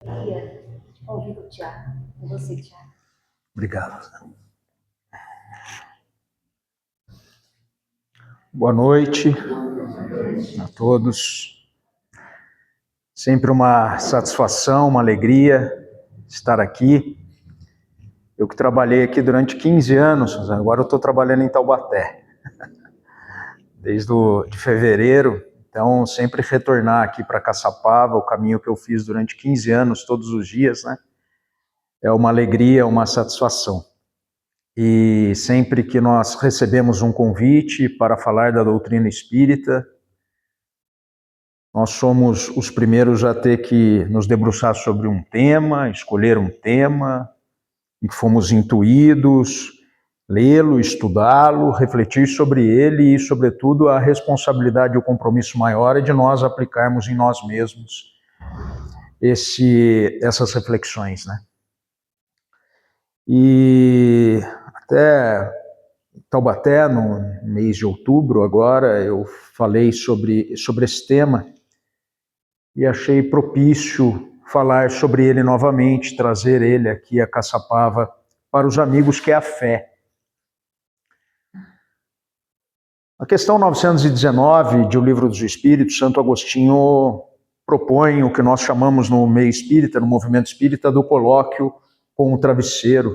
Convido o Tiago. Com você, Tiago. Obrigado. Boa noite a todos. Sempre uma satisfação, uma alegria estar aqui. Eu que trabalhei aqui durante 15 anos, agora eu estou trabalhando em Taubaté, desde de fevereiro. Então, sempre retornar aqui para Caçapava, o caminho que eu fiz durante 15 anos, todos os dias, né? É uma alegria, uma satisfação. E sempre que nós recebemos um convite para falar da doutrina espírita, nós somos os primeiros a ter que nos debruçar sobre um tema, escolher um tema, em que fomos intuídos, lê-lo, estudá-lo, refletir sobre ele e, sobretudo, a responsabilidade e o compromisso maior é de nós aplicarmos em nós mesmos essas reflexões, né? E até Taubaté, no mês de outubro, agora, eu falei sobre esse tema e achei propício falar sobre ele novamente, trazer ele aqui a Caçapava para os amigos, que é a fé. A questão 919 de O Livro dos Espíritos, Santo Agostinho propõe o que nós chamamos no meio espírita, no movimento espírita, do colóquio com o travesseiro.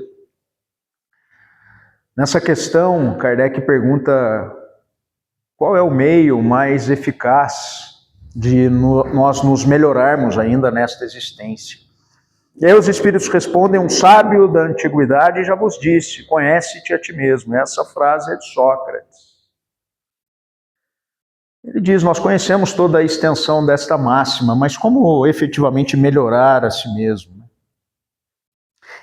Nessa questão, Kardec pergunta qual é o meio mais eficaz de nós nos melhorarmos ainda nesta existência. E aí os Espíritos respondem: um sábio da antiguidade já vos disse, conhece-te a ti mesmo. Essa frase é de Sócrates. Ele diz, nós conhecemos toda a extensão desta máxima, mas como efetivamente melhorar a si mesmo?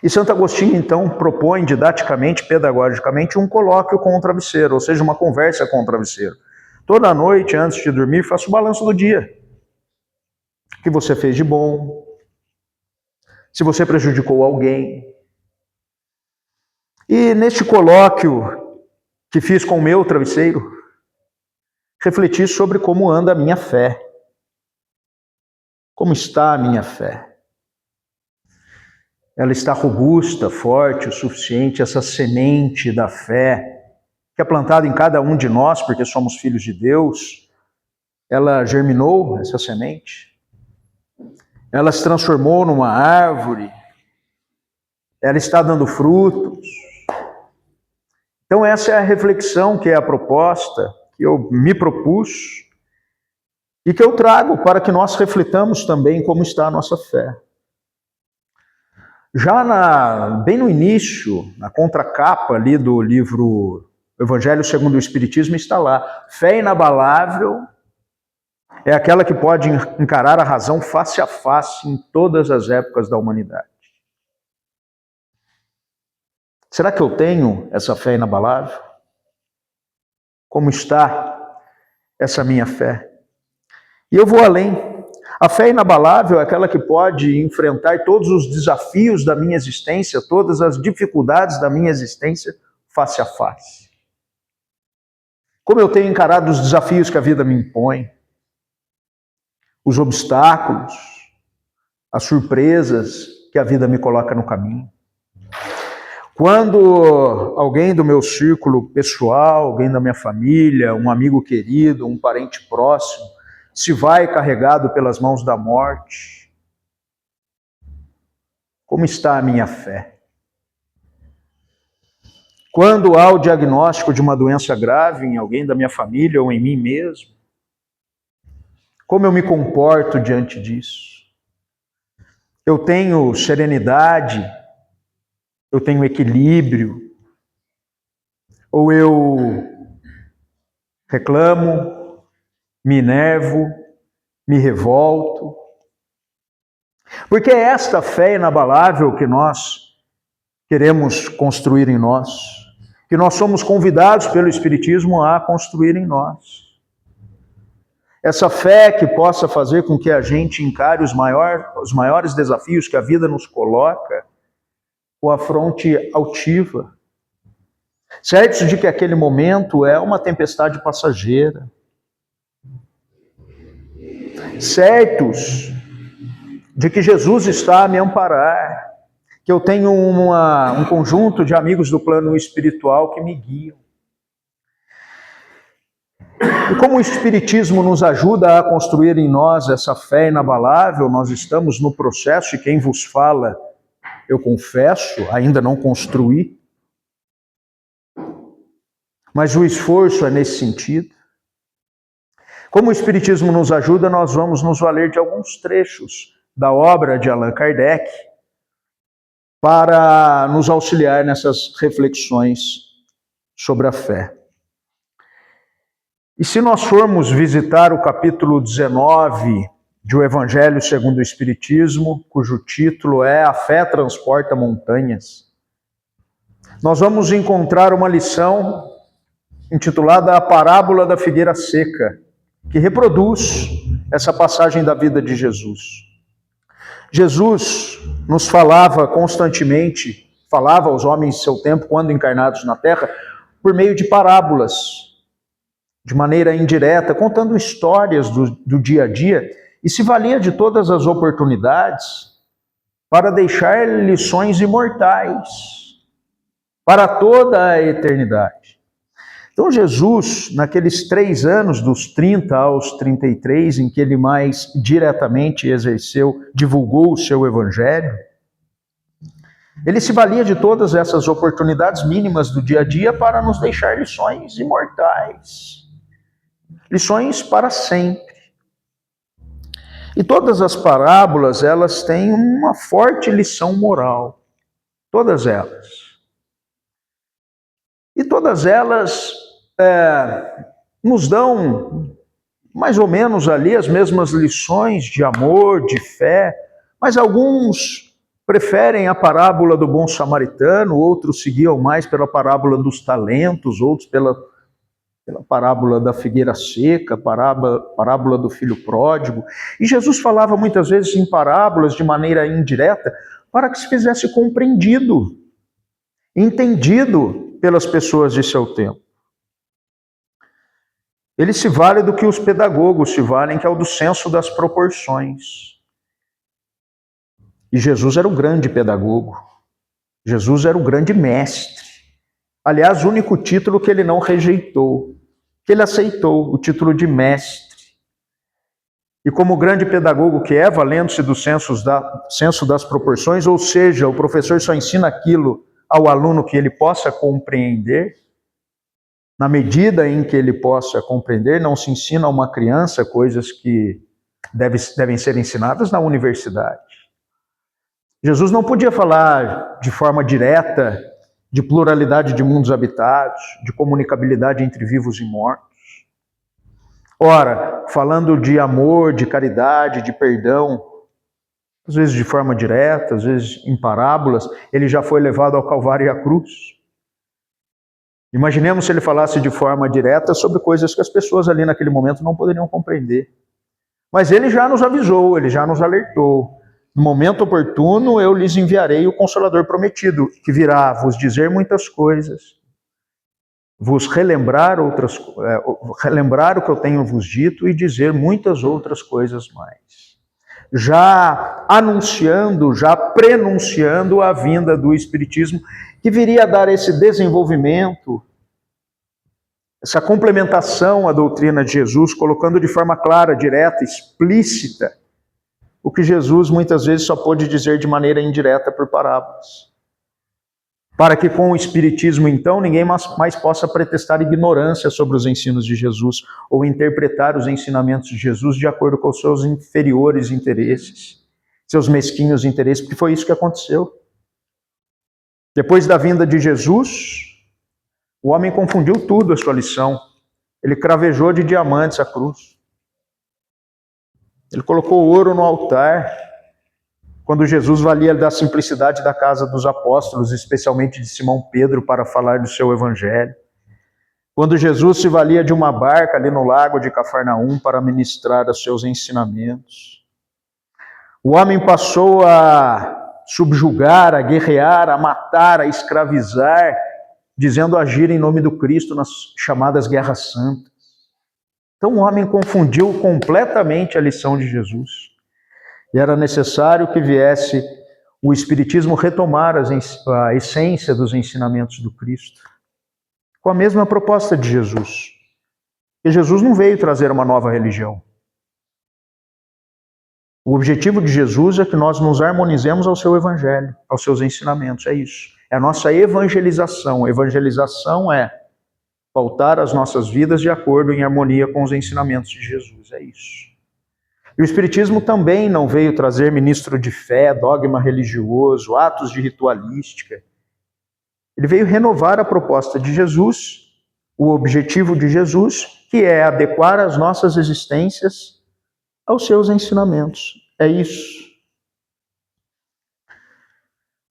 E Santo Agostinho, então, propõe didaticamente, pedagogicamente, um colóquio com o travesseiro, ou seja, uma conversa com o travesseiro. Toda noite, antes de dormir, faça o balanço do dia. O que você fez de bom, se você prejudicou alguém. E neste colóquio que fiz com o meu travesseiro, refleti sobre como anda a minha fé. Como está a minha fé? Ela está robusta, forte o suficiente, essa semente da fé que é plantada em cada um de nós, porque somos filhos de Deus, ela germinou, essa semente? Ela se transformou numa árvore? Ela está dando frutos? Então essa é a reflexão que é a proposta, que eu me propus e que eu trago para que nós reflitamos também como está a nossa fé. Já bem no início, na contracapa ali do livro Evangelho segundo o Espiritismo, está lá: fé inabalável é aquela que pode encarar a razão face a face em todas as épocas da humanidade. Será que eu tenho essa fé inabalável? Como está essa minha fé? E eu vou além. A fé inabalável é aquela que pode enfrentar todos os desafios da minha existência, todas as dificuldades da minha existência face a face. Como eu tenho encarado os desafios que a vida me impõe, os obstáculos, as surpresas que a vida me coloca no caminho. Quando alguém do meu círculo pessoal, alguém da minha família, um amigo querido, um parente próximo, se vai carregado pelas mãos da morte, como está a minha fé? Quando há o diagnóstico de uma doença grave em alguém da minha família ou em mim mesmo, como eu me comporto diante disso? Eu tenho serenidade? Eu tenho equilíbrio? Ou eu reclamo, me enervo, me revolto? Porque é esta fé inabalável que nós queremos construir em nós, que nós somos convidados pelo Espiritismo a construir em nós. Essa fé que possa fazer com que a gente encare os maiores desafios que a vida nos coloca com a fronte altiva, certos de que aquele momento é uma tempestade passageira, certos de que Jesus está a me amparar, que eu tenho um conjunto de amigos do plano espiritual que me guiam. E como o Espiritismo nos ajuda a construir em nós essa fé inabalável, nós estamos no processo, e quem vos fala, eu confesso, ainda não construí, mas o esforço é nesse sentido. Como o Espiritismo nos ajuda, nós vamos nos valer de alguns trechos da obra de Allan Kardec para nos auxiliar nessas reflexões sobre a fé. E se nós formos visitar o capítulo 19 de O Evangelho segundo o Espiritismo, cujo título é A Fé Transporta Montanhas, nós vamos encontrar uma lição intitulada A Parábola da Figueira Seca, que reproduz essa passagem da vida de Jesus. Jesus nos falava constantemente, falava aos homens de seu tempo, quando encarnados na Terra, por meio de parábolas, de maneira indireta, contando histórias do dia a dia, e se valia de todas as oportunidades para deixar lições imortais para toda a eternidade. Então Jesus, naqueles 3 anos, dos 30 aos 33, em que ele mais diretamente divulgou o seu evangelho, ele se valia de todas essas oportunidades mínimas do dia a dia para nos deixar lições imortais, lições para sempre. E todas as parábolas, elas têm uma forte lição moral, todas elas. E todas elas nos dão mais ou menos ali as mesmas lições de amor, de fé, mas alguns preferem a parábola do bom samaritano, outros seguiam mais pela parábola dos talentos, outros pela parábola da figueira seca, parábola do filho pródigo. E Jesus falava muitas vezes em parábolas de maneira indireta para que se fizesse compreendido, entendido pelas pessoas de seu tempo. Ele se vale do que os pedagogos se valem, que é o do senso das proporções. E Jesus era o grande pedagogo. Jesus era o grande mestre. Aliás, o único título que ele não rejeitou, que ele aceitou, o título de mestre. E como grande pedagogo que é, valendo-se do senso das proporções, ou seja, o professor só ensina aquilo ao aluno que ele possa compreender, na medida em que ele possa compreender, não se ensina a uma criança coisas que devem ser ensinadas na universidade. Jesus não podia falar de forma direta de pluralidade de mundos habitados, de comunicabilidade entre vivos e mortos. Ora, falando de amor, de caridade, de perdão, às vezes de forma direta, às vezes em parábolas, ele já foi levado ao Calvário e à cruz. Imaginemos se ele falasse de forma direta sobre coisas que as pessoas ali naquele momento não poderiam compreender. Mas ele já nos avisou, ele já nos alertou. No momento oportuno eu lhes enviarei o Consolador prometido, que virá vos dizer muitas coisas, vos relembrar o que eu tenho vos dito e dizer muitas outras coisas mais. Já anunciando, já prenunciando a vinda do Espiritismo, que viria a dar esse desenvolvimento, essa complementação à doutrina de Jesus, colocando de forma clara, direta, explícita, o que Jesus muitas vezes só pôde dizer de maneira indireta por parábolas. Para que com o Espiritismo, então, ninguém mais possa pretextar ignorância sobre os ensinos de Jesus ou interpretar os ensinamentos de Jesus de acordo com os seus inferiores interesses, seus mesquinhos interesses, porque foi isso que aconteceu. Depois da vinda de Jesus, o homem confundiu tudo a sua lição. Ele cravejou de diamantes a cruz. Ele colocou ouro no altar, quando Jesus valia da simplicidade da casa dos apóstolos, especialmente de Simão Pedro, para falar do seu evangelho. Quando Jesus se valia de uma barca ali no lago de Cafarnaum para ministrar os seus ensinamentos. O homem passou a subjugar, a guerrear, a matar, a escravizar, dizendo agir em nome do Cristo nas chamadas guerras santas. Então o homem confundiu completamente a lição de Jesus. E era necessário que viesse o Espiritismo retomar a essência dos ensinamentos do Cristo, com a mesma proposta de Jesus. E Jesus não veio trazer uma nova religião. O objetivo de Jesus é que nós nos harmonizemos ao seu evangelho, aos seus ensinamentos, é isso. É a nossa evangelização. Evangelização é pautar as nossas vidas de acordo, em harmonia com os ensinamentos de Jesus, é isso. E o Espiritismo também não veio trazer ministro de fé, dogma religioso, atos de ritualística. Ele veio renovar a proposta de Jesus, o objetivo de Jesus, que é adequar as nossas existências aos seus ensinamentos. É isso.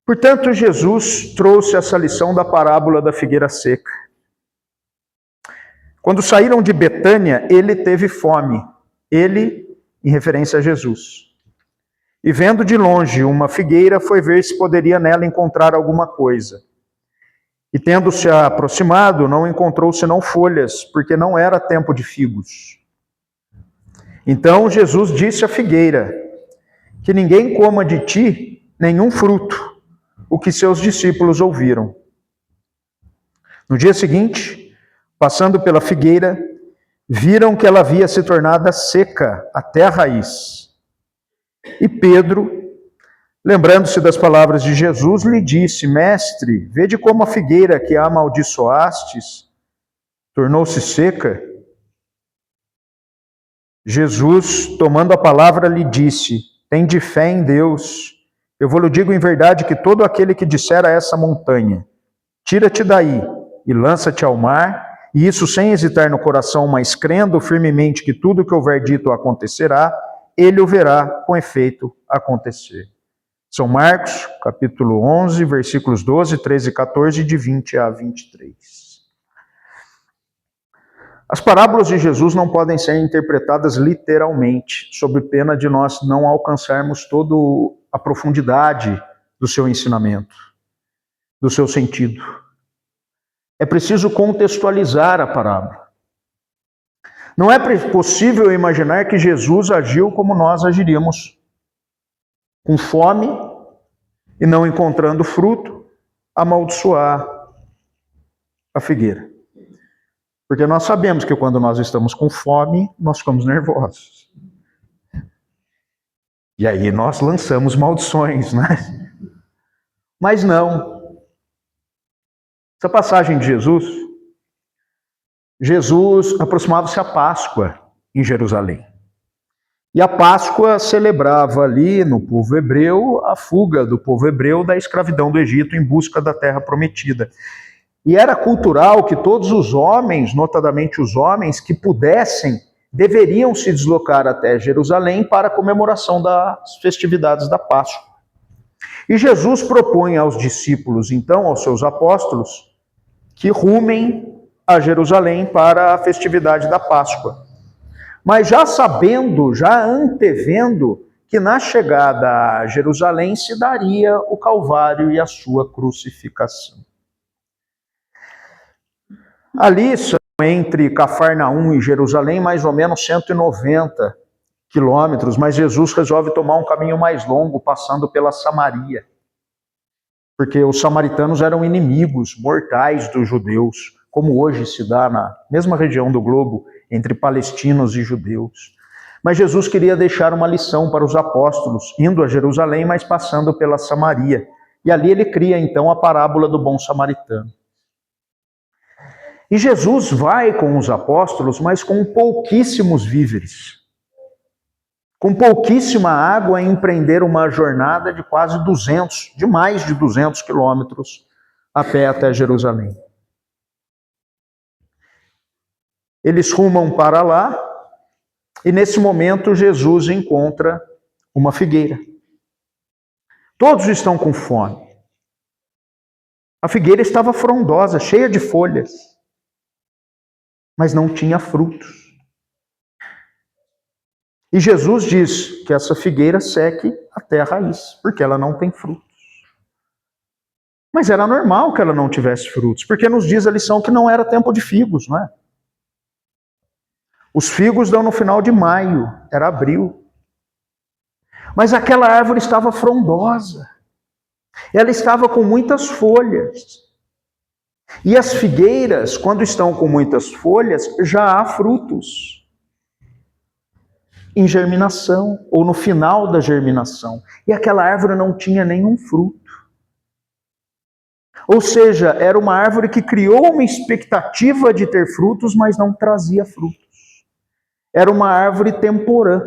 Portanto, Jesus trouxe essa lição da parábola da figueira seca. Quando saíram de Betânia, ele teve fome. Ele, em referência a Jesus. E vendo de longe uma figueira, foi ver se poderia nela encontrar alguma coisa. E tendo-se aproximado, não encontrou senão folhas, porque não era tempo de figos. Então Jesus disse à figueira: que ninguém coma de ti nenhum fruto, o que seus discípulos ouviram. No dia seguinte, passando pela figueira, viram que ela havia se tornado seca até a raiz. E Pedro, lembrando-se das palavras de Jesus, lhe disse: Mestre, vede como a figueira que amaldiçoastes tornou-se seca. Jesus, tomando a palavra, lhe disse: Tende fé em Deus. Eu vou lhe digo em verdade que todo aquele que disser a essa montanha: tira-te daí e lança-te ao mar, e isso sem hesitar no coração, mas crendo firmemente que tudo o que houver dito acontecerá, ele o verá com efeito acontecer. São Marcos, capítulo 11, versículos 12, 13 e 14, de 20 a 23. As parábolas de Jesus não podem ser interpretadas literalmente, sob pena de nós não alcançarmos toda a profundidade do seu ensinamento, do seu sentido. É preciso contextualizar a parábola. Não é possível imaginar que Jesus agiu como nós agiríamos, com fome e não encontrando fruto, amaldiçoar a figueira. Porque nós sabemos que quando nós estamos com fome, nós ficamos nervosos. E aí nós lançamos maldições, né? Mas não. Essa passagem de Jesus aproximava-se a Páscoa em Jerusalém. E a Páscoa celebrava ali no povo hebreu a fuga do povo hebreu da escravidão do Egito em busca da terra prometida. E era cultural que todos os homens, notadamente os homens que pudessem, deveriam se deslocar até Jerusalém para a comemoração das festividades da Páscoa. E Jesus propõe aos discípulos, então, aos seus apóstolos, que rumem a Jerusalém para a festividade da Páscoa. Mas já sabendo, já antevendo, que na chegada a Jerusalém se daria o Calvário e a sua crucificação. Ali são entre Cafarnaum e Jerusalém mais ou menos 190 quilômetros, mas Jesus resolve tomar um caminho mais longo, passando pela Samaria. Porque os samaritanos eram inimigos mortais dos judeus, como hoje se dá na mesma região do globo, entre palestinos e judeus. Mas Jesus queria deixar uma lição para os apóstolos, indo a Jerusalém, mas passando pela Samaria. E ali ele cria então a parábola do bom samaritano. E Jesus vai com os apóstolos, mas com pouquíssimos víveres. Com pouquíssima água, a empreender uma jornada de de mais de 200 quilômetros a pé até Jerusalém. Eles rumam para lá e nesse momento Jesus encontra uma figueira. Todos estão com fome. A figueira estava frondosa, cheia de folhas, mas não tinha frutos. E Jesus diz que essa figueira seque até a raiz, porque ela não tem frutos. Mas era normal que ela não tivesse frutos, porque nos diz a lição que não era tempo de figos, não é? Os figos dão no final de maio, era abril. Mas aquela árvore estava frondosa. Ela estava com muitas folhas. E as figueiras, quando estão com muitas folhas, já há frutos em germinação, ou no final da germinação. E aquela árvore não tinha nenhum fruto. Ou seja, era uma árvore que criou uma expectativa de ter frutos, mas não trazia frutos. Era uma árvore temporã.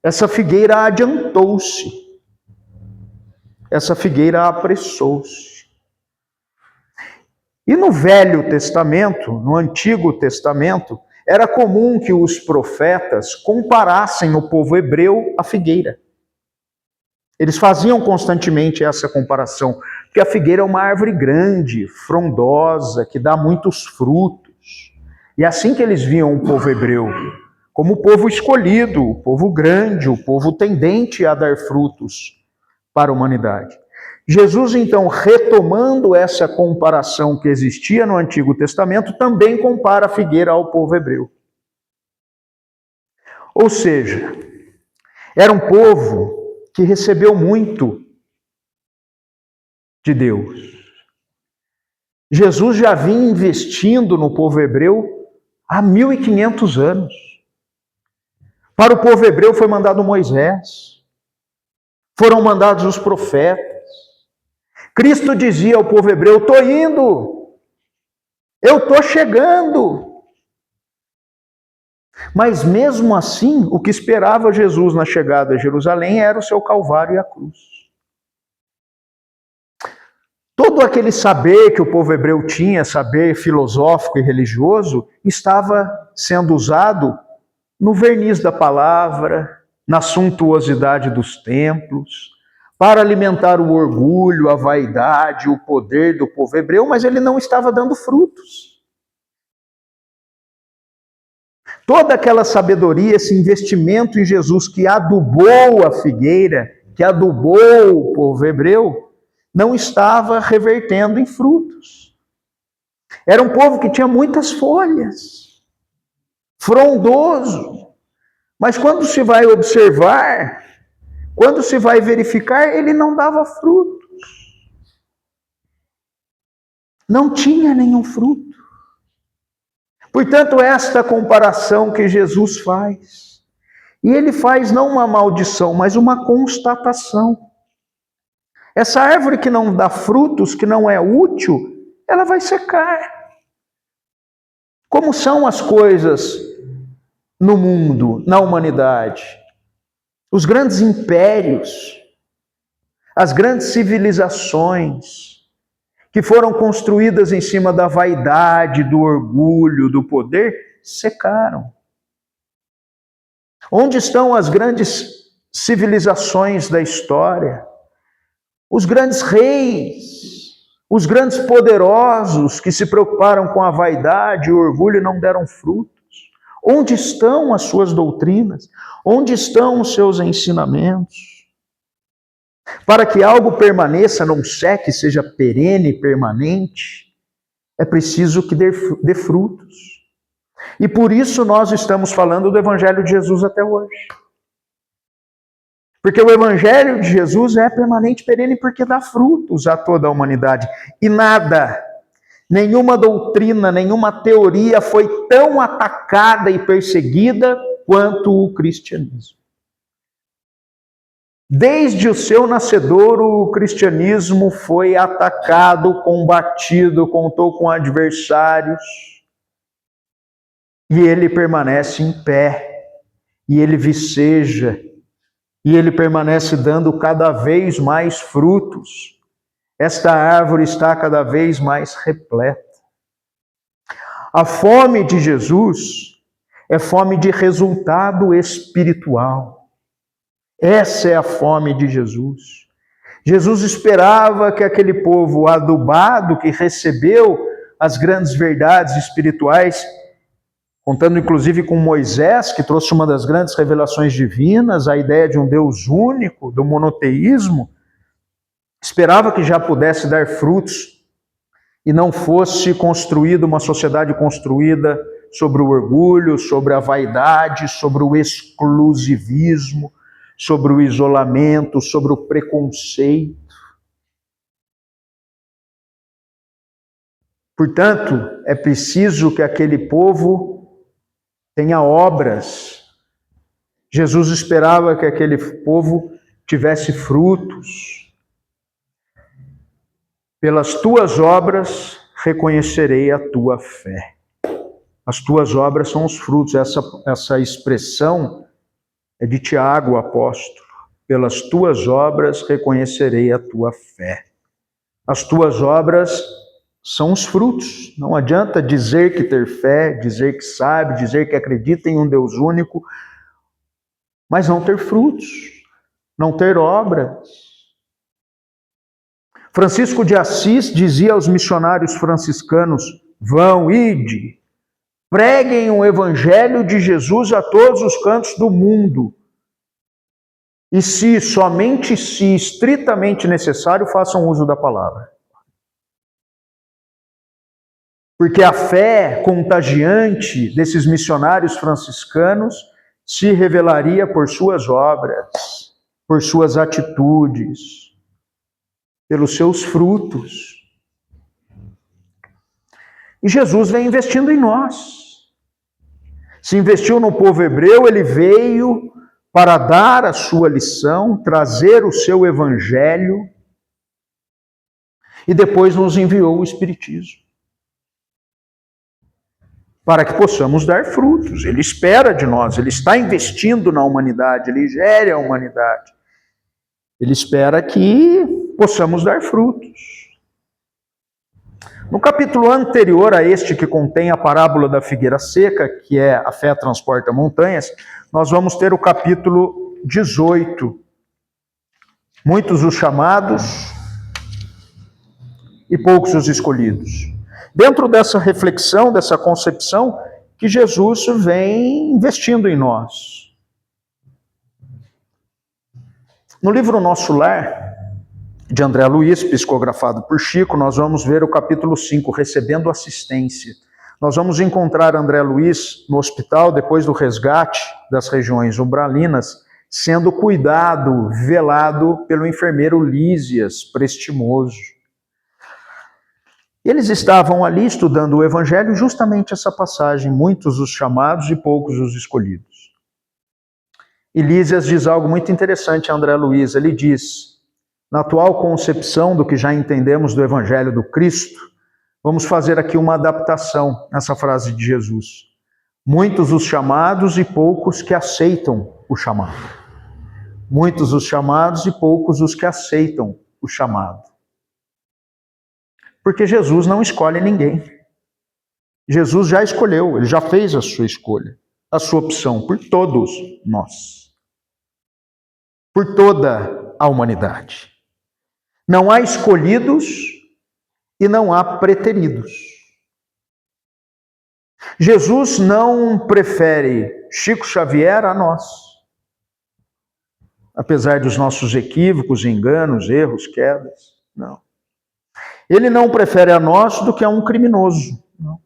Essa figueira adiantou-se. Essa figueira apressou-se. E no Velho Testamento, no Antigo Testamento, era comum que os profetas comparassem o povo hebreu à figueira. Eles faziam constantemente essa comparação, porque a figueira é uma árvore grande, frondosa, que dá muitos frutos. E é assim que eles viam o povo hebreu, como o povo escolhido, o povo grande, o povo tendente a dar frutos para a humanidade. Jesus, então, retomando essa comparação que existia no Antigo Testamento, também compara a figueira ao povo hebreu. Ou seja, era um povo que recebeu muito de Deus. Jesus já vinha investindo no povo hebreu há 1500 anos. Para o povo hebreu foi mandado Moisés, foram mandados os profetas. Cristo dizia ao povo hebreu: estou indo, eu estou chegando. Mas mesmo assim, o que esperava Jesus na chegada a Jerusalém era o seu Calvário e a cruz. Todo aquele saber que o povo hebreu tinha, saber filosófico e religioso, estava sendo usado no verniz da palavra, na suntuosidade dos templos, para alimentar o orgulho, a vaidade, o poder do povo hebreu, mas ele não estava dando frutos. Toda aquela sabedoria, esse investimento em Jesus que adubou a figueira, que adubou o povo hebreu, não estava revertendo em frutos. Era um povo que tinha muitas folhas, frondoso, mas quando se vai observar, quando se vai verificar, ele não dava frutos. Não tinha nenhum fruto. Portanto, esta comparação que Jesus faz, e ele faz não uma maldição, mas uma constatação. Essa árvore que não dá frutos, que não é útil, ela vai secar. Como são as coisas no mundo, na humanidade? Os grandes impérios, as grandes civilizações, que foram construídas em cima da vaidade, do orgulho, do poder, secaram. Onde estão as grandes civilizações da história? Os grandes reis, os grandes poderosos que se preocuparam com a vaidade e o orgulho e não deram frutos. Onde estão as suas doutrinas? Onde estão os seus ensinamentos? Para que algo permaneça, não seque, seja perene, permanente, é preciso que dê frutos. E por isso nós estamos falando do Evangelho de Jesus até hoje. Porque o Evangelho de Jesus é permanente, perene, porque dá frutos a toda a humanidade. E nada, nenhuma doutrina, nenhuma teoria foi tão atacada e perseguida quanto o cristianismo. Desde o seu nascedouro, o cristianismo foi atacado, combatido, contou com adversários, e ele permanece em pé, e ele viceja, e ele permanece dando cada vez mais frutos. Esta árvore está cada vez mais repleta. A fome de Jesus é fome de resultado espiritual. Essa é a fome de Jesus. Jesus esperava que aquele povo adubado, que recebeu as grandes verdades espirituais, contando inclusive com Moisés, que trouxe uma das grandes revelações divinas, a ideia de um Deus único, do monoteísmo, esperava que já pudesse dar frutos e não fosse construída uma sociedade construída sobre o orgulho, sobre a vaidade, sobre o exclusivismo, sobre o isolamento, sobre o preconceito. Portanto, é preciso que aquele povo tenha obras. Jesus esperava que aquele povo tivesse frutos. Pelas tuas obras reconhecerei a tua fé. As tuas obras são os frutos. Essa expressão é de Tiago, o apóstolo. Pelas tuas obras reconhecerei a tua fé. As tuas obras são os frutos. Não adianta dizer que ter fé, dizer que sabe, dizer que acredita em um Deus único, mas não ter frutos, não ter obras. Francisco de Assis dizia aos missionários franciscanos: vão, ide, preguem o evangelho de Jesus a todos os cantos do mundo. E se, somente se estritamente necessário, façam uso da palavra. Porque a fé contagiante desses missionários franciscanos se revelaria por suas obras, por suas atitudes, pelos seus frutos. E Jesus vem investindo em nós. Se investiu no povo hebreu, ele veio para dar a sua lição, trazer o seu evangelho, e depois nos enviou o Espiritismo, para que possamos dar frutos. Ele espera de nós, ele está investindo na humanidade, ele gere a humanidade. Ele espera que possamos dar frutos. No capítulo anterior a este, que contém a parábola da figueira seca, que é a fé transporta montanhas, nós vamos ter o capítulo 18. Muitos os chamados e poucos os escolhidos. Dentro dessa reflexão, dessa concepção, que Jesus vem investindo em nós. No livro Nosso Lar, de André Luiz, psicografado por Chico, nós vamos ver o capítulo 5, Recebendo Assistência. Nós vamos encontrar André Luiz no hospital, depois do resgate das regiões umbralinas, sendo cuidado, velado pelo enfermeiro Lísias Prestimoso. Eles estavam ali estudando o Evangelho, justamente essa passagem, muitos os chamados e poucos os escolhidos. E Lísias diz algo muito interessante a André Luiz, ele diz: na atual concepção do que já entendemos do Evangelho do Cristo, vamos fazer aqui uma adaptação nessa frase de Jesus. Muitos os chamados e poucos que aceitam o chamado. Muitos os chamados e poucos os que aceitam o chamado. Porque Jesus não escolhe ninguém. Jesus já escolheu, ele já fez a sua escolha, a sua opção por todos nós. Por toda a humanidade. Não há escolhidos e não há preteridos. Jesus não prefere Chico Xavier a nós. Apesar dos nossos equívocos, enganos, erros, quedas. Não. Ele não prefere a nós do que a um criminoso. Não.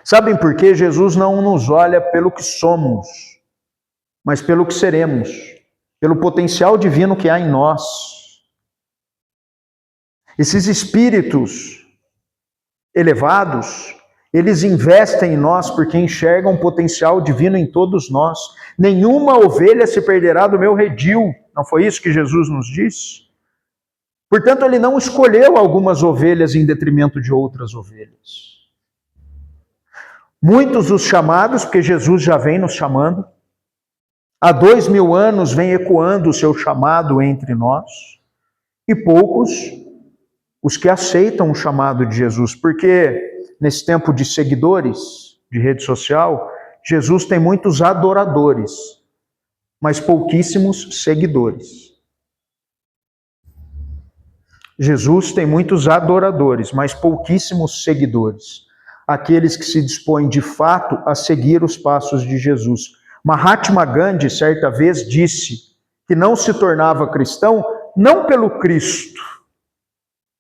Sabem por quê? Jesus não nos olha pelo que somos, mas pelo que seremos, pelo potencial divino que há em nós. Esses espíritos elevados, eles investem em nós porque enxergam um potencial divino em todos nós. Nenhuma ovelha se perderá do meu redil. Não foi isso que Jesus nos disse? Portanto, ele não escolheu algumas ovelhas em detrimento de outras ovelhas. Muitos os chamados, porque Jesus já vem nos chamando. Há 2000 anos vem ecoando o seu chamado entre nós. E poucos os que aceitam o chamado de Jesus, porque nesse tempo de seguidores, de rede social, Jesus tem muitos adoradores, mas pouquíssimos seguidores. Jesus tem muitos adoradores, mas pouquíssimos seguidores. Aqueles que se dispõem de fato a seguir os passos de Jesus. Mahatma Gandhi, certa vez, disse que não se tornava cristão não pelo Cristo,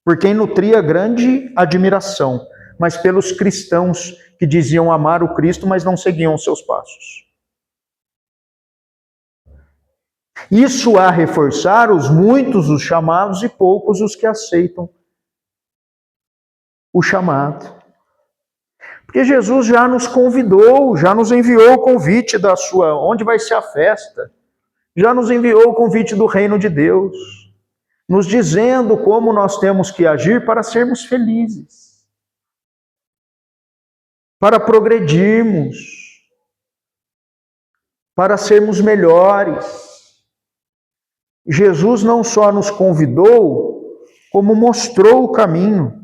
por quem nutria grande admiração, mas pelos cristãos que diziam amar o Cristo, mas não seguiam os seus passos. Isso a reforçar os muitos os chamados e poucos os que aceitam o chamado. Porque Jesus já nos convidou, já nos enviou o convite da sua, onde vai ser a festa. Já nos enviou o convite do reino de Deus, nos dizendo como nós temos que agir para sermos felizes, para progredirmos, para sermos melhores. Jesus não só nos convidou, como mostrou o caminho.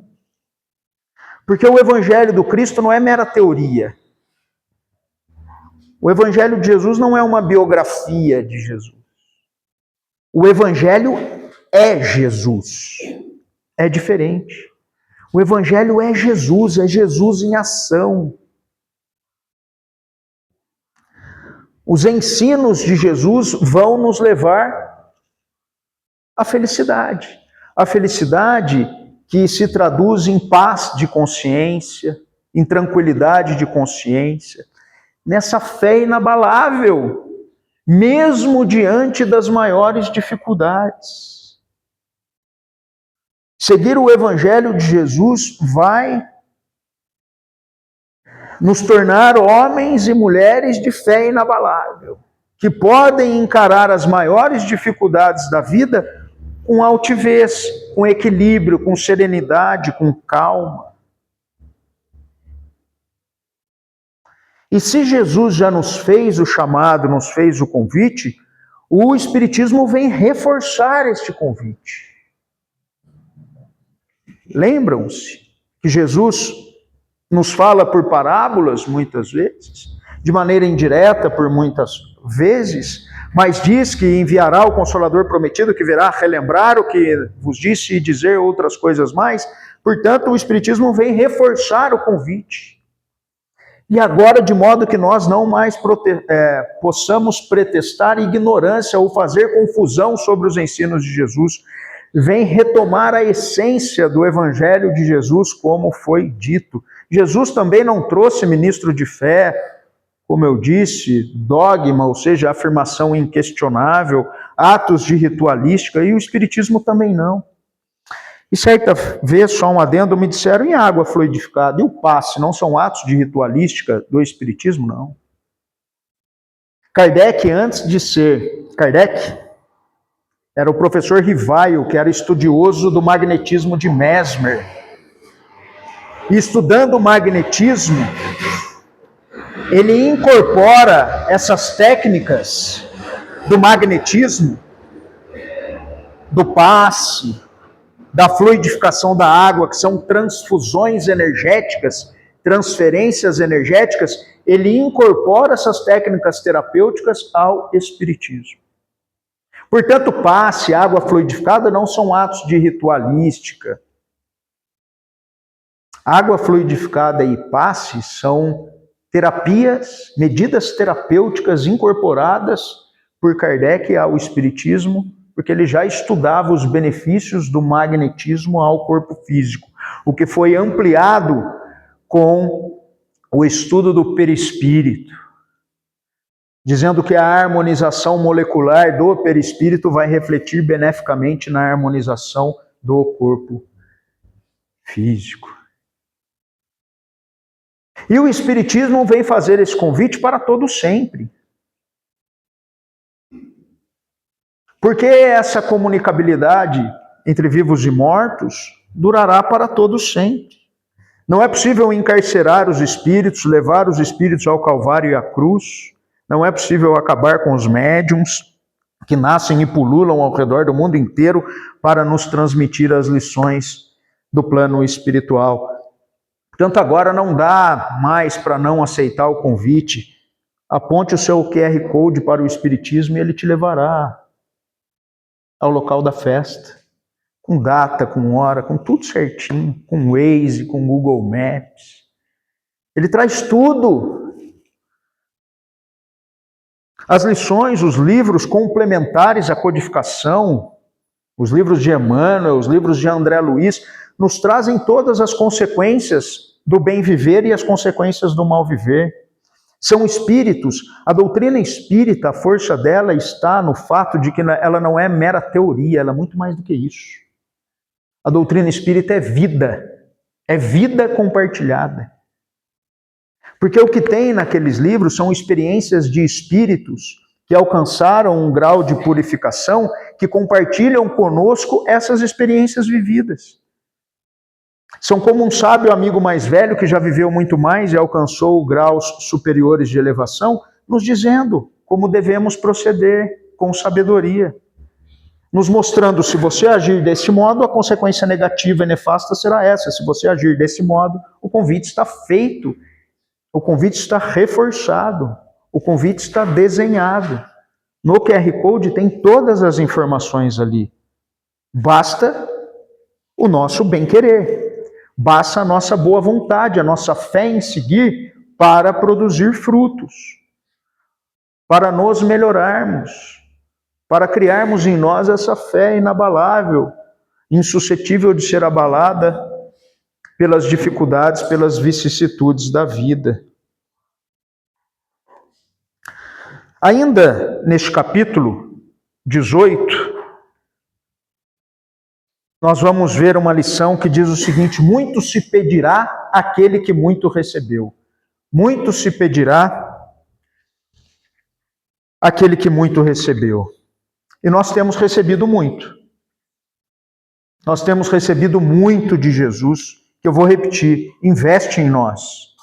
Porque o Evangelho do Cristo não é mera teoria. O Evangelho de Jesus não é uma biografia de Jesus. O Evangelho é Jesus. É diferente. O Evangelho é Jesus em ação. Os ensinos de Jesus vão nos levar à felicidade. A felicidade que se traduz em paz de consciência, em tranquilidade de consciência, nessa fé inabalável, mesmo diante das maiores dificuldades. Seguir o Evangelho de Jesus vai nos tornar homens e mulheres de fé inabalável, que podem encarar as maiores dificuldades da vida com altivez, com equilíbrio, com serenidade, com calma. E se Jesus já nos fez o chamado, nos fez o convite, o Espiritismo vem reforçar este convite. Lembram-se que Jesus nos fala por parábolas muitas vezes, de maneira indireta por muitas vezes, mas diz que enviará o Consolador prometido, que virá relembrar o que vos disse e dizer outras coisas mais. Portanto, o Espiritismo vem reforçar o convite. E agora, de modo que nós não mais possamos pretextar ignorância ou fazer confusão sobre os ensinos de Jesus, vem retomar a essência do Evangelho de Jesus, como foi dito. Jesus também não trouxe ministro de fé, como eu disse, dogma, ou seja, afirmação inquestionável, atos de ritualística, e o Espiritismo também não. E certa vez, só um adendo, me disseram, e a água fluidificada? E o passe não são atos de ritualística do Espiritismo? Não. Kardec, antes de ser Kardec, era o professor Rivaio, que era estudioso do magnetismo de Mesmer. E estudando o magnetismo, ele incorpora essas técnicas do magnetismo, do passe, da fluidificação da água, que são transfusões energéticas, transferências energéticas, ele incorpora essas técnicas terapêuticas ao Espiritismo. Portanto, passe, água fluidificada não são atos de ritualística. Água fluidificada e passe são terapias, medidas terapêuticas incorporadas por Kardec ao Espiritismo, porque ele já estudava os benefícios do magnetismo ao corpo físico, o que foi ampliado com o estudo do perispírito, dizendo que a harmonização molecular do perispírito vai refletir beneficamente na harmonização do corpo físico. E o Espiritismo vem fazer esse convite para todo sempre. Porque essa comunicabilidade entre vivos e mortos durará para todo sempre. Não é possível encarcerar os espíritos, levar os espíritos ao Calvário e à cruz. Não é possível acabar com os médiuns que nascem e pululam ao redor do mundo inteiro para nos transmitir as lições do plano espiritual. Portanto, agora não dá mais para não aceitar o convite. Aponte o seu QR Code para o Espiritismo e ele te levará ao local da festa, com data, com hora, com tudo certinho, com Waze, com Google Maps. Ele traz tudo. As lições, os livros complementares à codificação, os livros de Emmanuel, os livros de André Luiz, nos trazem todas as consequências do bem viver e as consequências do mal viver. São espíritos. A doutrina espírita, a força dela está no fato de que ela não é mera teoria, ela é muito mais do que isso. A doutrina espírita é vida compartilhada. Porque o que tem naqueles livros são experiências de espíritos que alcançaram um grau de purificação, que compartilham conosco essas experiências vividas. São como um sábio amigo mais velho que já viveu muito mais e alcançou graus superiores de elevação, nos dizendo como devemos proceder com sabedoria. Nos mostrando, se você agir desse modo, a consequência negativa e nefasta será essa. Se você agir desse modo, o convite está feito. O convite está reforçado. O convite está desenhado. No QR Code tem todas as informações ali. Basta o nosso bem-querer. Basta a nossa boa vontade, a nossa fé em seguir para produzir frutos, para nos melhorarmos, para criarmos em nós essa fé inabalável, insuscetível de ser abalada pelas dificuldades, pelas vicissitudes da vida. Ainda neste capítulo 18, nós vamos ver uma lição que diz o seguinte: muito se pedirá àquele que muito recebeu. Muito se pedirá àquele que muito recebeu. E nós temos recebido muito. Nós temos recebido muito de Jesus, que eu vou repetir, investe em nós,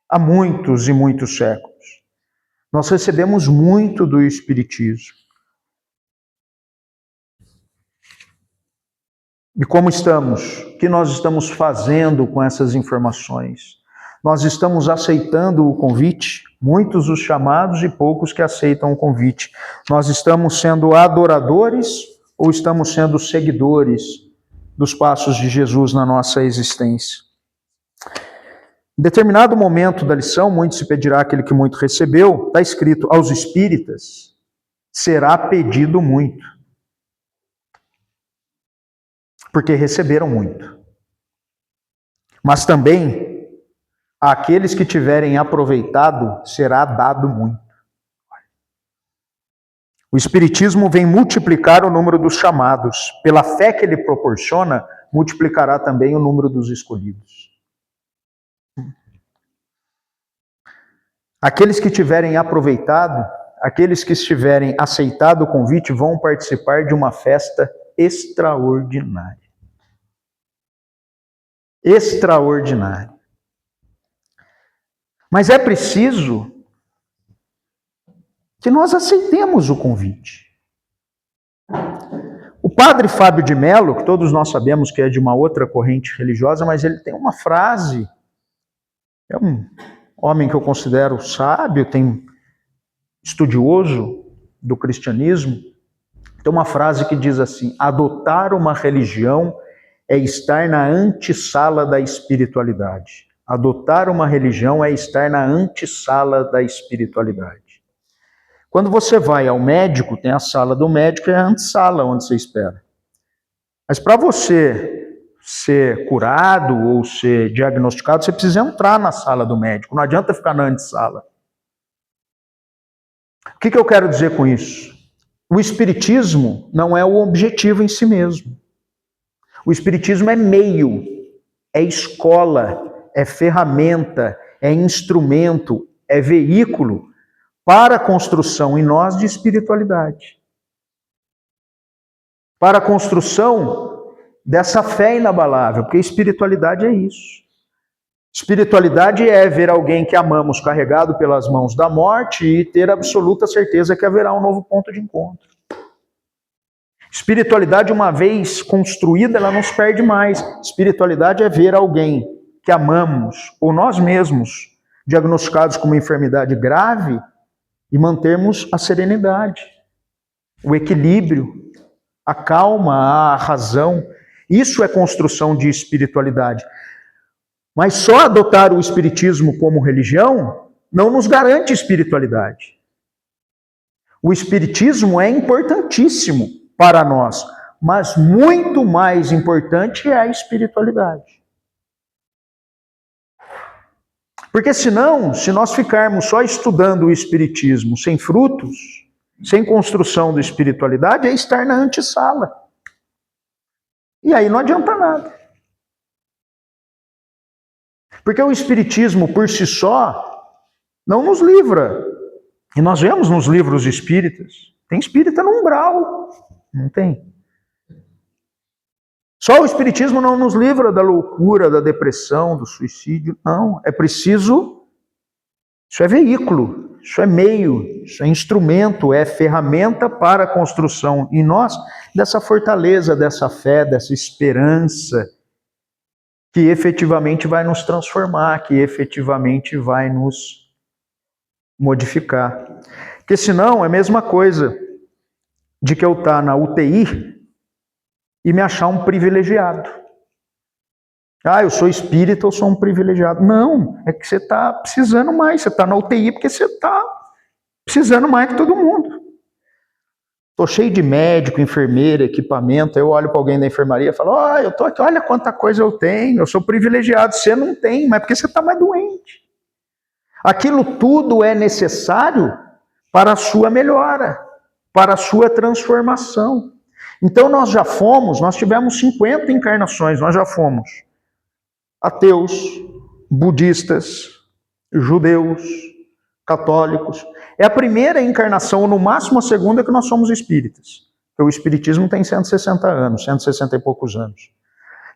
há muitos e muitos séculos. Nós recebemos muito do Espiritismo. E como estamos? O que nós estamos fazendo com essas informações? Nós estamos aceitando o convite? Muitos os chamados e poucos que aceitam o convite. Nós estamos sendo adoradores ou estamos sendo seguidores dos passos de Jesus na nossa existência? Em determinado momento da lição, muito se pedirá àquele que muito recebeu, está escrito, aos espíritas será pedido muito. Porque receberam muito. Mas também, àqueles que tiverem aproveitado, será dado muito. O Espiritismo vem multiplicar o número dos chamados. Pela fé que ele proporciona, multiplicará também o número dos escolhidos. Aqueles que tiverem aproveitado, aqueles que estiverem aceitado o convite, vão participar de uma festa extraordinária. Extraordinária. Mas é preciso que nós aceitemos o convite. O padre Fábio de Mello, que todos nós sabemos que é de uma outra corrente religiosa, mas ele tem uma frase, é um homem que eu considero sábio, tem estudioso do cristianismo, tem uma frase que diz assim: adotar uma religião é estar na antessala da espiritualidade. Adotar uma religião é estar na antessala da espiritualidade. Quando você vai ao médico, tem a sala do médico e a antessala onde você espera. Mas para você ser curado ou ser diagnosticado, você precisa entrar na sala do médico. Não adianta ficar na antessala. O que eu quero dizer com isso? O Espiritismo não é o objetivo em si mesmo. O Espiritismo é meio, é escola, é ferramenta, é instrumento, é veículo para a construção em nós de espiritualidade. Para a construção dessa fé inabalável, porque espiritualidade é isso. Espiritualidade é ver alguém que amamos carregado pelas mãos da morte e ter absoluta certeza que haverá um novo ponto de encontro. Espiritualidade, uma vez construída, ela não se perde mais. Espiritualidade é ver alguém que amamos, ou nós mesmos, diagnosticados com uma enfermidade grave, e mantermos a serenidade, o equilíbrio, a calma, a razão. Isso é construção de espiritualidade. Mas só adotar o Espiritismo como religião não nos garante espiritualidade. O Espiritismo é importantíssimo para nós, mas muito mais importante é a espiritualidade. Porque senão, se nós ficarmos só estudando o Espiritismo sem frutos, sem construção da espiritualidade, é estar na antessala. E aí não adianta nada. Porque o Espiritismo por si só não nos livra. E nós vemos nos livros espíritas, tem espírita no umbral. Não tem. Só o Espiritismo não nos livra da loucura, da depressão, do suicídio. Não, é preciso. Isso é veículo, isso é meio, isso é instrumento, é ferramenta para a construção em nós dessa fortaleza, dessa fé, dessa esperança que efetivamente vai nos transformar, que efetivamente vai nos modificar. Porque senão é a mesma coisa de que eu estar na UTI e me achar um privilegiado. Ah, eu sou espírita, eu sou um privilegiado. Não, é que você está precisando mais. Você está na UTI porque você está precisando mais que todo mundo. Estou cheio de médico, enfermeira, equipamento. Eu olho para alguém da enfermaria e falo, eu estou aqui, olha quanta coisa eu tenho. Eu sou privilegiado. Você não tem, mas é porque você está mais doente. Aquilo tudo é necessário para a sua melhora, para a sua transformação. Então nós tivemos 50 encarnações, nós já fomos ateus, budistas, judeus, católicos. É a primeira encarnação, ou no máximo a segunda, que nós somos espíritas. Porque o espiritismo tem 160 anos, 160 e poucos anos.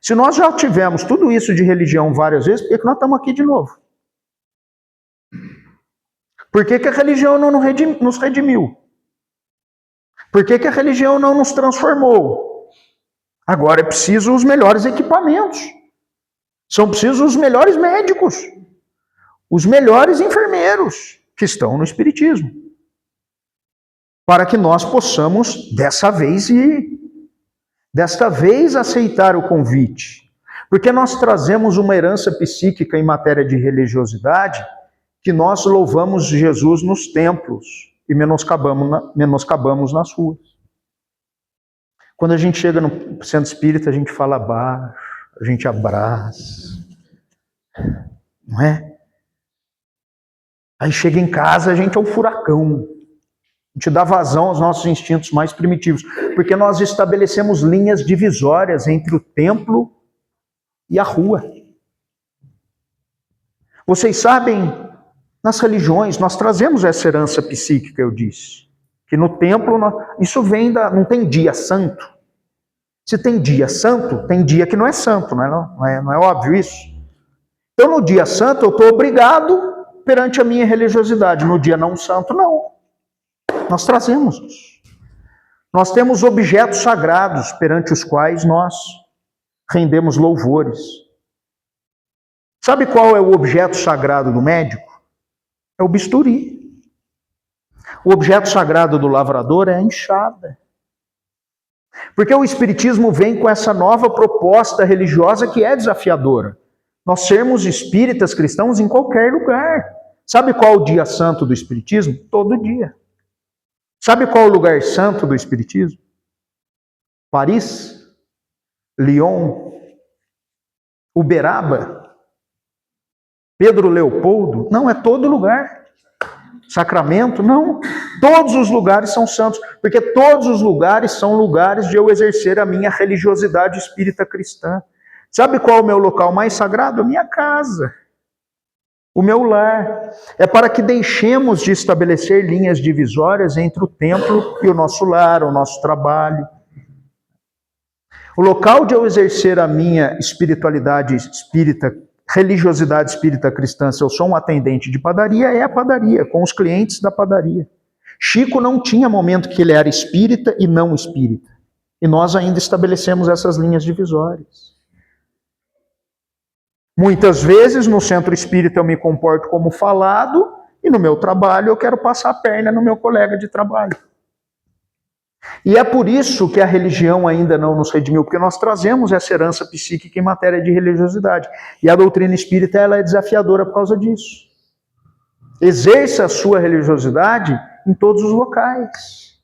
Se nós já tivemos tudo isso de religião várias vezes, por que nós estamos aqui de novo? Por que a religião não nos redimiu? Por que a religião não nos transformou? Agora é preciso os melhores equipamentos. São precisos os melhores médicos, os melhores enfermeiros que estão no Espiritismo, para que nós possamos, desta vez, aceitar o convite. Porque nós trazemos uma herança psíquica em matéria de religiosidade, que nós louvamos Jesus nos templos e menoscabamos nas ruas. Quando a gente chega no centro espírita, a gente fala baixo, a gente abraça, não é? Aí chega em casa, a gente é um furacão. A gente dá vazão aos nossos instintos mais primitivos, porque nós estabelecemos linhas divisórias entre o templo e a rua. Vocês sabem, nas religiões, nós trazemos essa herança psíquica, eu disse. Que no templo, isso vem não tem dia santo. Se tem dia santo, tem dia que não é santo, não é óbvio isso? Então, no dia santo, eu estou obrigado perante a minha religiosidade. No dia não santo, não. Nós trazemos isso. Nós temos objetos sagrados perante os quais nós rendemos louvores. Sabe qual é o objeto sagrado do médico? É o bisturi. O objeto sagrado do lavrador é a enxada. Porque o Espiritismo vem com essa nova proposta religiosa que é desafiadora. Nós sermos espíritas cristãos em qualquer lugar. Sabe qual o dia santo do Espiritismo? Todo dia. Sabe qual o lugar santo do Espiritismo? Paris, Lyon, Uberaba, Pedro Leopoldo? Não, é todo lugar. Sacramento? Não. Todos os lugares são santos, porque todos os lugares são lugares de eu exercer a minha religiosidade espírita cristã. Sabe qual é o meu local mais sagrado? A minha casa. O meu lar. É para que deixemos de estabelecer linhas divisórias entre o templo e o nosso lar, o nosso trabalho. O local de eu exercer a minha espiritualidade espírita, religiosidade espírita cristã, se eu sou um atendente de padaria, é a padaria, com os clientes da padaria. Chico não tinha momento que ele era espírita e não espírita. E nós ainda estabelecemos essas linhas divisórias. Muitas vezes no centro espírita eu me comporto como falado e no meu trabalho eu quero passar a perna no meu colega de trabalho. E é por isso que a religião ainda não nos redimiu, porque nós trazemos essa herança psíquica em matéria de religiosidade. E a doutrina espírita ela é desafiadora por causa disso. Exerça a sua religiosidade em todos os locais.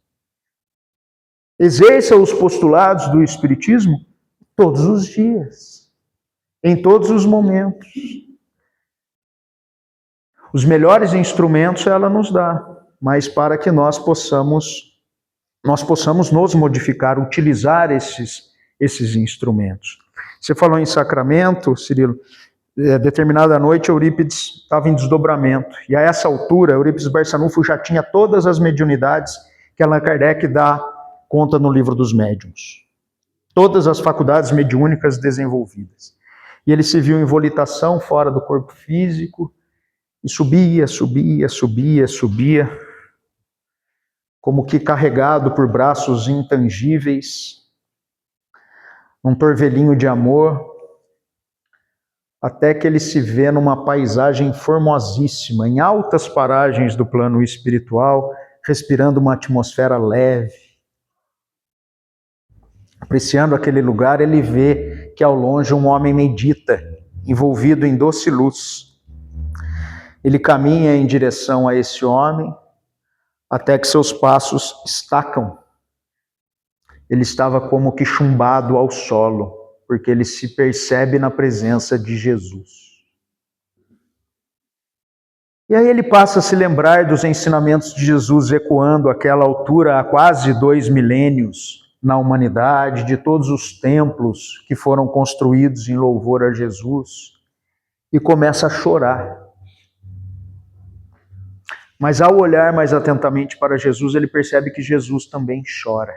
Exerça os postulados do Espiritismo todos os dias, em todos os momentos. Os melhores instrumentos ela nos dá, mas para que nós possamos nos modificar, utilizar esses instrumentos. Você falou em sacramento, Cirilo. Determinada noite, Eurípides estava em desdobramento. E a essa altura, Eurípides Barçanufo já tinha todas as mediunidades que Allan Kardec dá conta no Livro dos Médiuns. Todas as faculdades mediúnicas desenvolvidas. E ele se viu em volitação fora do corpo físico, e subia, como que carregado por braços intangíveis, num torvelinho de amor, até que ele se vê numa paisagem formosíssima, em altas paragens do plano espiritual, respirando uma atmosfera leve. Apreciando aquele lugar, ele vê que ao longe um homem medita, envolvido em doce luz. Ele caminha em direção a esse homem, até que seus passos estacam. Ele estava como que chumbado ao solo, porque ele se percebe na presença de Jesus. E aí ele passa a se lembrar dos ensinamentos de Jesus ecoando àquela altura há quase 2 milênios na humanidade, de todos os templos que foram construídos em louvor a Jesus, e começa a chorar. Mas ao olhar mais atentamente para Jesus, ele percebe que Jesus também chora.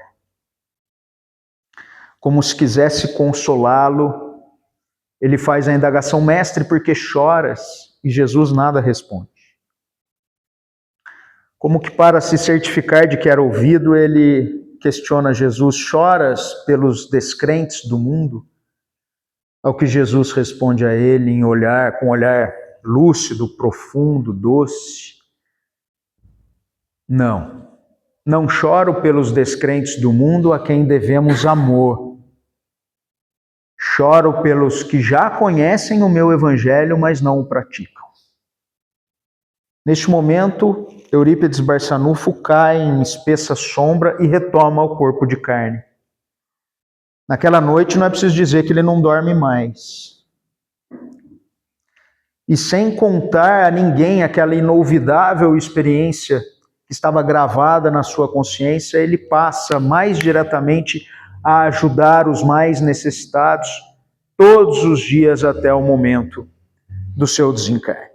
Como se quisesse consolá-lo, ele faz a indagação: mestre, por que choras? E Jesus nada responde. Como que para se certificar de que era ouvido, ele questiona Jesus: choras pelos descrentes do mundo? Ao que Jesus responde a ele com um olhar lúcido, profundo, doce: não choro pelos descrentes do mundo a quem devemos amor. Choro pelos que já conhecem o meu evangelho, mas não o praticam. Neste momento, Eurípides Barçanufo cai em espessa sombra e retoma o corpo de carne. Naquela noite, não é preciso dizer que ele não dorme mais. E sem contar a ninguém aquela inolvidável experiência que estava gravada na sua consciência, ele passa mais diretamente a ajudar os mais necessitados todos os dias até o momento do seu desencarne.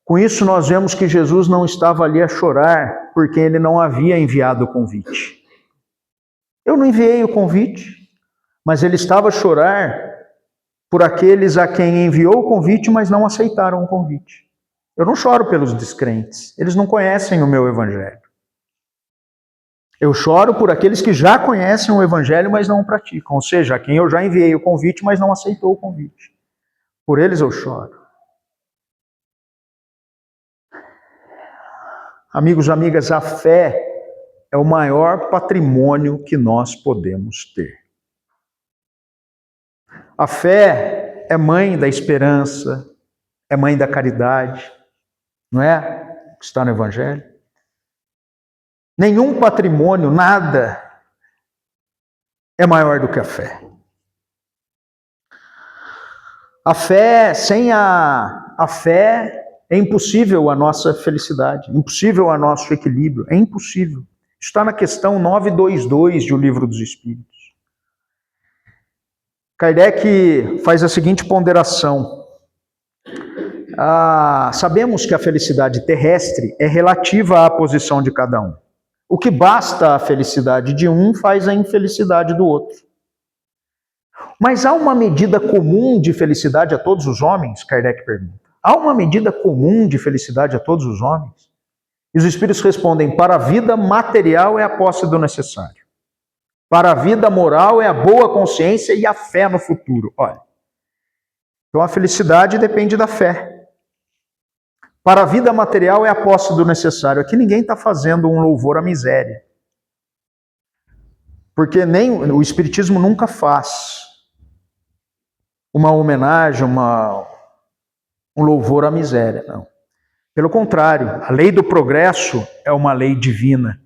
Com isso, nós vemos que Jesus não estava ali a chorar porque ele não havia enviado o convite. Eu não enviei o convite, mas ele estava a chorar por aqueles a quem enviou o convite, mas não aceitaram o convite. Eu não choro pelos descrentes, eles não conhecem o meu evangelho. Eu choro por aqueles que já conhecem o evangelho, mas não o praticam. Ou seja, a quem eu já enviei o convite, mas não aceitou o convite. Por eles eu choro. Amigos e amigas, a fé é o maior patrimônio que nós podemos ter. A fé é mãe da esperança, é mãe da caridade, não é? Que está no evangelho. Nenhum patrimônio, nada, é maior do que a fé. A fé, sem a fé, é impossível a nossa felicidade, impossível o nosso equilíbrio, é impossível. Está na questão 922 do Livro dos Espíritos. Kardec faz a seguinte ponderação. Sabemos que a felicidade terrestre é relativa à posição de cada um. O que basta a felicidade de um faz a infelicidade do outro. Mas há uma medida comum de felicidade a todos os homens? Kardec pergunta. Há uma medida comum de felicidade a todos os homens? E os espíritos respondem: para a vida material é a posse do necessário. Para a vida moral é a boa consciência e a fé no futuro. Olha, então a felicidade depende da fé. Para a vida material é a posse do necessário. Aqui ninguém está fazendo um louvor à miséria. Porque nem o Espiritismo nunca faz uma homenagem, um louvor à miséria, não. Pelo contrário, a lei do progresso é uma lei divina.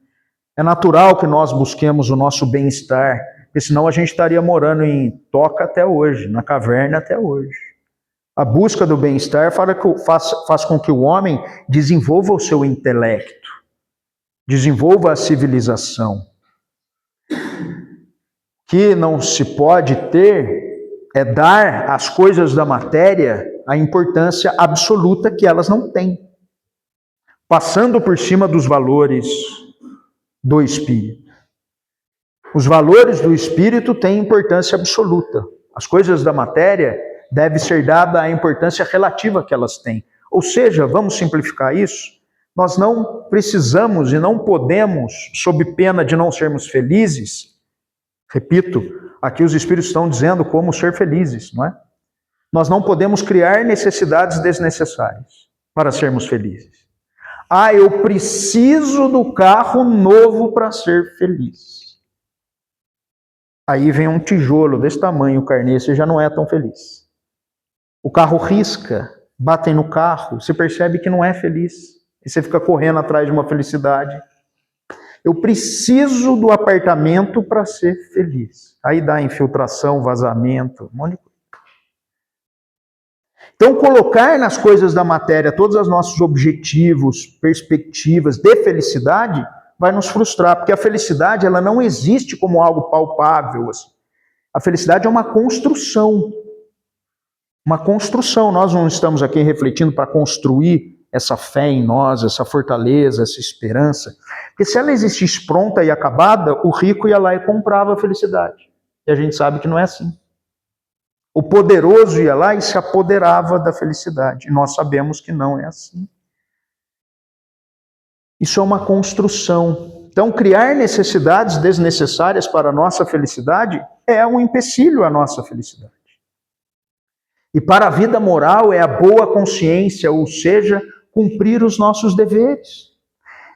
É natural que nós busquemos o nosso bem-estar, porque senão a gente estaria morando em toca até hoje, na caverna até hoje. A busca do bem-estar faz com que o homem desenvolva o seu intelecto, desenvolva a civilização. O que não se pode ter é dar às coisas da matéria a importância absoluta que elas não têm, passando por cima dos valores do espírito. Os valores do espírito têm importância absoluta. As coisas da matéria devem ser dadas a importância relativa que elas têm. Ou seja, vamos simplificar isso, nós não precisamos e não podemos, sob pena de não sermos felizes, repito, aqui os Espíritos estão dizendo como ser felizes, não é? Nós não podemos criar necessidades desnecessárias para sermos felizes. Ah, eu preciso do carro novo para ser feliz. Aí vem um tijolo desse tamanho, o carnê, você já não é tão feliz. O carro risca, batem no carro, você percebe que não é feliz. E você fica correndo atrás de uma felicidade. Eu preciso do apartamento para ser feliz. Aí dá infiltração, vazamento, um monte de coisa. Então, colocar nas coisas da matéria todos os nossos objetivos, perspectivas de felicidade, vai nos frustrar, porque a felicidade ela não existe como algo palpável. Assim. A felicidade é uma construção. Uma construção. Nós não estamos aqui refletindo para construir essa fé em nós, essa fortaleza, essa esperança. Porque se ela existisse pronta e acabada, o rico ia lá e comprava a felicidade. E a gente sabe que não é assim. O poderoso ia lá e se apoderava da felicidade. E nós sabemos que não é assim. Isso é uma construção. Então, criar necessidades desnecessárias para a nossa felicidade é um empecilho à nossa felicidade. E para a vida moral é a boa consciência, ou seja, cumprir os nossos deveres.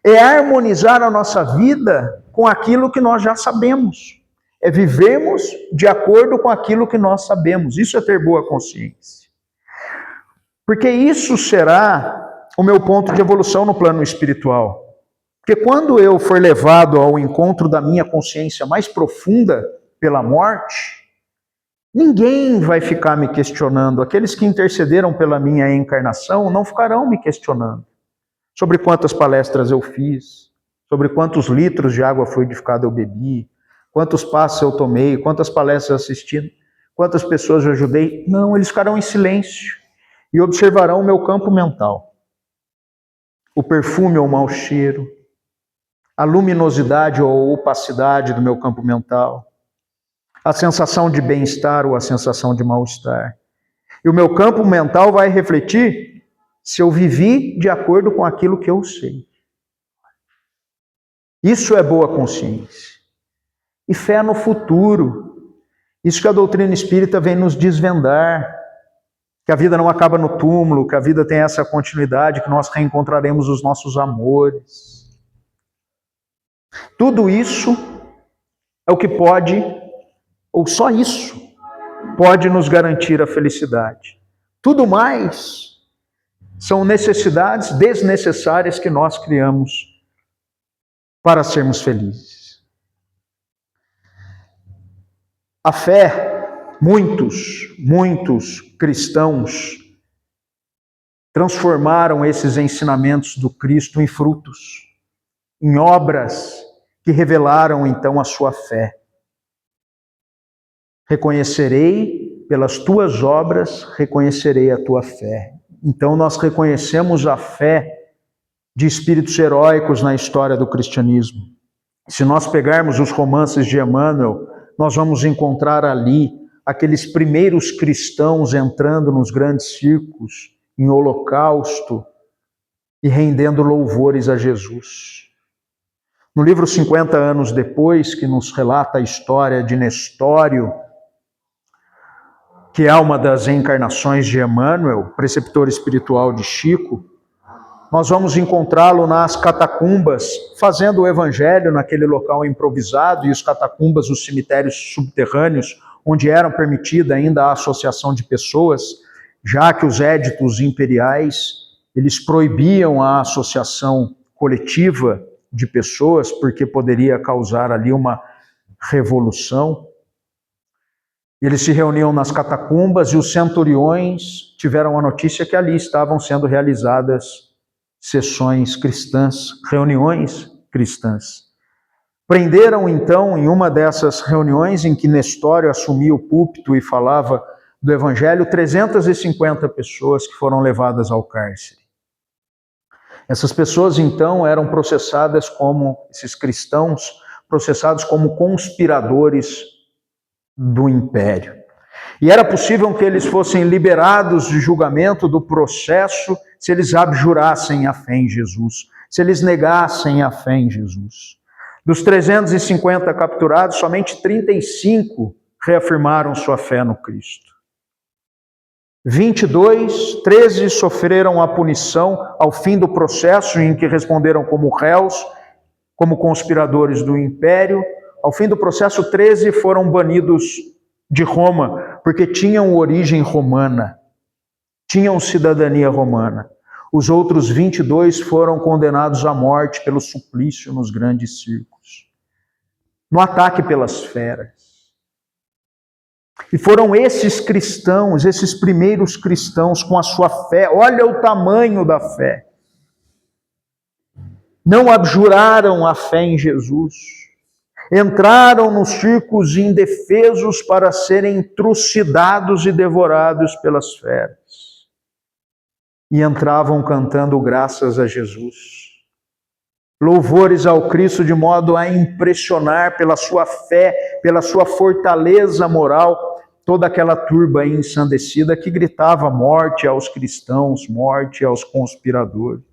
É harmonizar a nossa vida com aquilo que nós já sabemos. É vivermos de acordo com aquilo que nós sabemos. Isso é ter boa consciência. Porque isso será o meu ponto de evolução no plano espiritual. Porque quando eu for levado ao encontro da minha consciência mais profunda pela morte, ninguém vai ficar me questionando. Aqueles que intercederam pela minha encarnação não ficarão me questionando sobre quantas palestras eu fiz, sobre quantos litros de água fluidificada eu bebi, quantos passos eu tomei, quantas palestras assisti, quantas pessoas eu ajudei. Não, eles ficarão em silêncio e observarão o meu campo mental. O perfume ou o mau cheiro, a luminosidade ou opacidade do meu campo mental, a sensação de bem-estar ou a sensação de mal-estar. E o meu campo mental vai refletir se eu vivi de acordo com aquilo que eu sei. Isso é boa consciência. E fé no futuro. Isso que a doutrina espírita vem nos desvendar. Que a vida não acaba no túmulo, que a vida tem essa continuidade, que nós reencontraremos os nossos amores. Tudo isso é o que pode, ou só isso, pode nos garantir a felicidade. Tudo mais são necessidades desnecessárias que nós criamos para sermos felizes. A fé, muitos cristãos transformaram esses ensinamentos do Cristo em frutos, em obras que revelaram então a sua fé. Reconhecerei pelas tuas obras, reconhecerei a tua fé. Então nós reconhecemos a fé de espíritos heróicos na história do cristianismo. Se nós pegarmos os romances de Emmanuel, nós vamos encontrar ali aqueles primeiros cristãos entrando nos grandes círculos, em holocausto e rendendo louvores a Jesus. No livro 50 anos depois, que nos relata a história de Nestório, que é uma das encarnações de Emmanuel, preceptor espiritual de Chico, nós vamos encontrá-lo nas catacumbas, fazendo o evangelho naquele local improvisado, e os catacumbas, os cemitérios subterrâneos, onde era permitida ainda a associação de pessoas, já que os éditos imperiais, eles proibiam a associação coletiva de pessoas, porque poderia causar ali uma revolução. Eles se reuniam nas catacumbas e os centuriões tiveram a notícia que ali estavam sendo realizadas sessões cristãs, reuniões cristãs. Prenderam então, em uma dessas reuniões em que Nestório assumia o púlpito e falava do Evangelho, 350 pessoas que foram levadas ao cárcere. Essas pessoas então eram processadas como, esses cristãos, processados como conspiradores do império. E era possível que eles fossem liberados de julgamento do processo se eles abjurassem a fé em Jesus, se eles negassem a fé em Jesus. Dos 350 capturados, somente 35 reafirmaram sua fé no Cristo. 13 sofreram a punição ao fim do processo em que responderam como réus, como conspiradores do império. Ao fim do processo, 13 foram banidos de Roma, porque tinham origem romana, tinham cidadania romana. Os outros 22 foram condenados à morte pelo suplício nos grandes circos, no ataque pelas feras. E foram esses cristãos, esses primeiros cristãos com a sua fé, olha o tamanho da fé. Não abjuraram a fé em Jesus. Entraram nos circos indefesos para serem trucidados e devorados pelas feras. E entravam cantando graças a Jesus. Louvores ao Cristo de modo a impressionar pela sua fé, pela sua fortaleza moral, toda aquela turba ensandecida que gritava morte aos cristãos, morte aos conspiradores.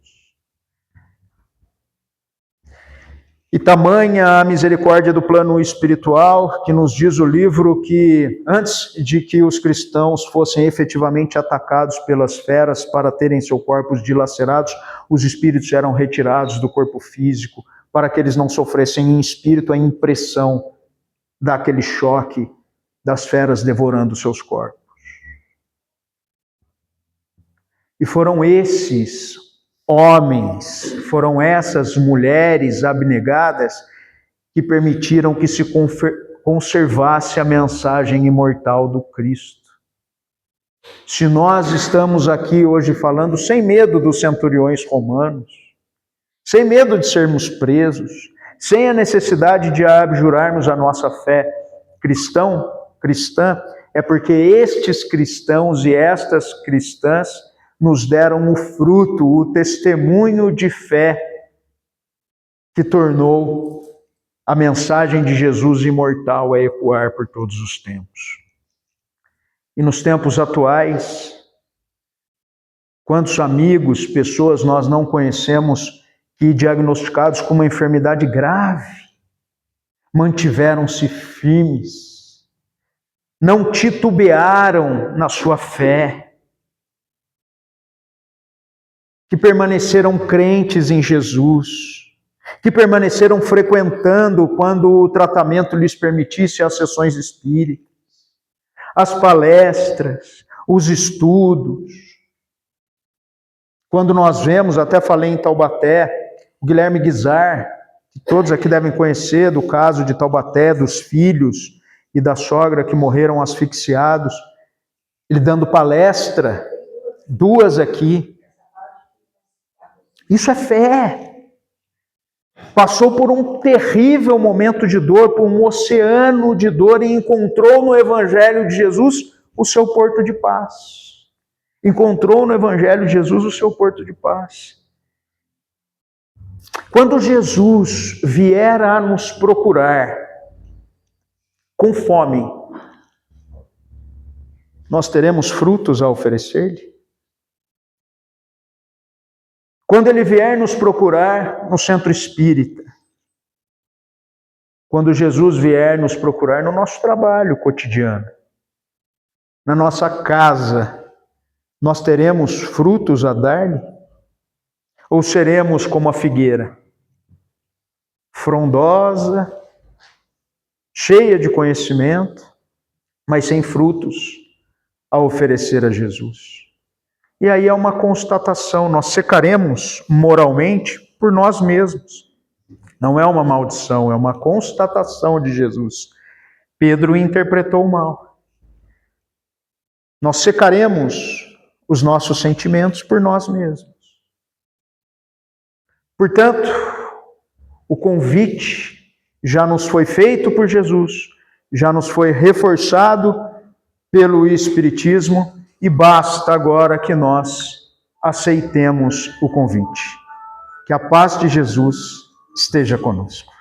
E tamanha a misericórdia do plano espiritual, que nos diz o livro que antes de que os cristãos fossem efetivamente atacados pelas feras para terem seus corpos dilacerados, os espíritos eram retirados do corpo físico, para que eles não sofressem em espírito a impressão daquele choque das feras devorando seus corpos. E foram esses homens, foram essas mulheres abnegadas que permitiram que se conservasse a mensagem imortal do Cristo. Se nós estamos aqui hoje falando sem medo dos centuriões romanos, sem medo de sermos presos, sem a necessidade de abjurarmos a nossa fé cristã, é porque estes cristãos e estas cristãs nos deram o fruto, o testemunho de fé que tornou a mensagem de Jesus imortal a ecoar por todos os tempos. E nos tempos atuais, quantos amigos, pessoas nós não conhecemos que, diagnosticados com uma enfermidade grave, mantiveram-se firmes, não titubearam na sua fé, que permaneceram crentes em Jesus, que permaneceram frequentando, quando o tratamento lhes permitisse, as sessões espíritas, as palestras, os estudos. Quando nós vemos, até falei em Taubaté, o Guilherme Guizar, que todos aqui devem conhecer, do caso de Taubaté, dos filhos e da sogra que morreram asfixiados, ele dando palestra, 2 aqui. Isso é fé. Passou por um terrível momento de dor, por um oceano de dor, e encontrou no Evangelho de Jesus o seu porto de paz. Encontrou no Evangelho de Jesus o seu porto de paz. Quando Jesus vier a nos procurar com fome, nós teremos frutos a oferecer-lhe? Quando ele vier nos procurar no centro espírita, quando Jesus vier nos procurar no nosso trabalho cotidiano, na nossa casa, nós teremos frutos a dar-lhe? Ou seremos como a figueira, frondosa, cheia de conhecimento, mas sem frutos a oferecer a Jesus? E aí é uma constatação, nós secaremos moralmente por nós mesmos. Não é uma maldição, é uma constatação de Jesus. Pedro interpretou mal. nós secaremos os nossos sentimentos por nós mesmos. Portanto, o convite já nos foi feito por Jesus, já nos foi reforçado pelo Espiritismo e basta agora que nós aceitemos o convite. Que a paz de Jesus esteja conosco.